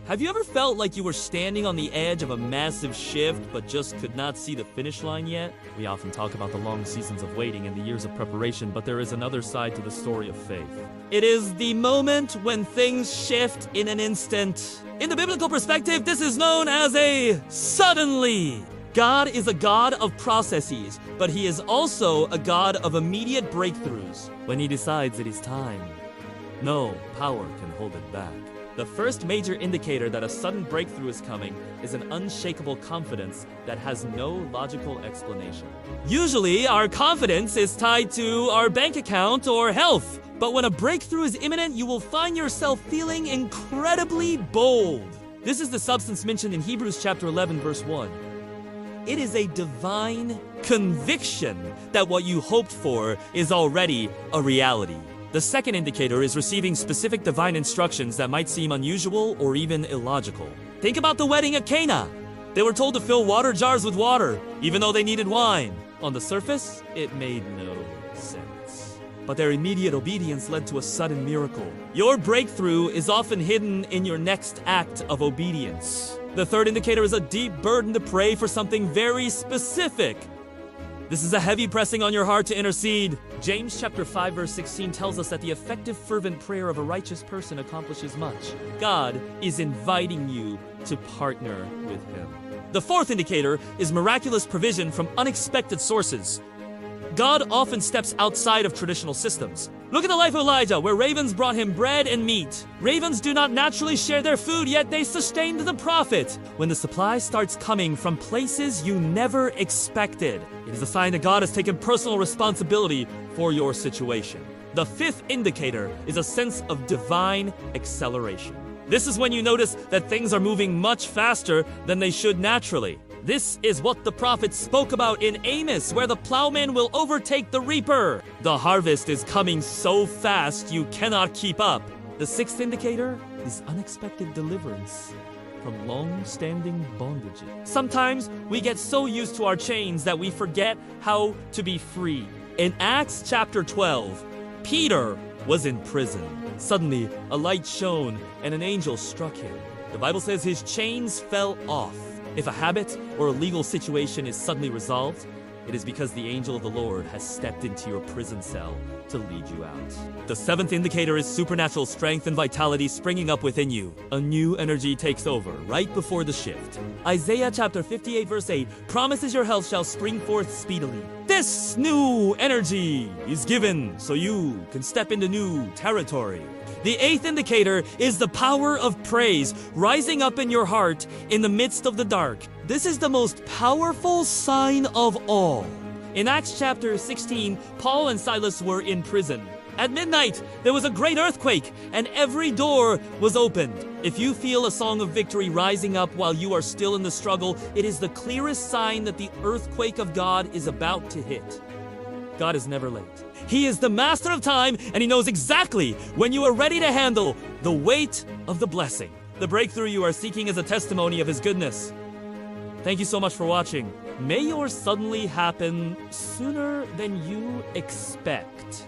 Have you ever felt like you were standing on the edge of a massive shift but just could not see the finish line yet? We often talk about the long seasons of waiting and the years of preparation, but there is another side to the story of faith. It is the moment when things shift in an instant. In the biblical perspective, this is known as a suddenly. God is a God of processes, but he is also a God of immediate breakthroughs. When he decides it is time, no power can hold it back. The first major indicator that a sudden breakthrough is coming is an unshakable confidence that has no logical explanation. Usually, our confidence is tied to our bank account or health, but when a breakthrough is imminent, you will find yourself feeling incredibly bold. This is the substance mentioned in Hebrews chapter 11, verse 1. It is a divine conviction that what you hoped for is already a reality. The second indicator is receiving specific divine instructions that might seem unusual or even illogical. Think about the wedding at Cana. They were told to fill water jars with water, even though they needed wine. On the surface, it made no sense. But their immediate obedience led to a sudden miracle. Your breakthrough is often hidden in your next act of obedience. The third indicator is a deep burden to pray for something very specific. This is a heavy pressing on your heart to intercede. James chapter 5 verse 16 tells us that the effective fervent prayer of a righteous person accomplishes much. God is inviting you to partner with him. The fourth indicator is miraculous provision from unexpected sources. God often steps outside of traditional systems. Look at the life of Elijah, where ravens brought him bread and meat. Ravens do not naturally share their food, yet they sustained the prophet. When the supply starts coming from places you never expected, it is a sign that God has taken personal responsibility for your situation. The fifth indicator is a sense of divine acceleration. This is when you notice that things are moving much faster than they should naturally. This is what the prophet spoke about in Amos, where the plowman will overtake the reaper. The harvest is coming so fast you cannot keep up. The sixth indicator is unexpected deliverance from long-standing bondages. Sometimes we get so used to our chains that we forget how to be free. In Acts chapter 12, Peter was in prison. Suddenly, a light shone and an angel struck him. The Bible says his chains fell off. If a habit or a legal situation is suddenly resolved, it is because the angel of the Lord has stepped into your prison cell to lead you out. The seventh indicator is supernatural strength and vitality springing up within you. A new energy takes over right before the shift. Isaiah chapter 58 verse 8 promises your health shall spring forth speedily. This new energy is given so you can step into new territory. The eighth indicator is the power of praise rising up in your heart in the midst of the dark. This is the most powerful sign of all. In Acts chapter 16, Paul and Silas were in prison. At midnight, there was a great earthquake, and every door was opened. If you feel a song of victory rising up while you are still in the struggle, it is the clearest sign that the earthquake of God is about to hit. God is never late. He is the master of time, and he knows exactly when you are ready to handle the weight of the blessing. The breakthrough you are seeking is a testimony of his goodness. Thank you so much for watching. May yours suddenly happen sooner than you expect.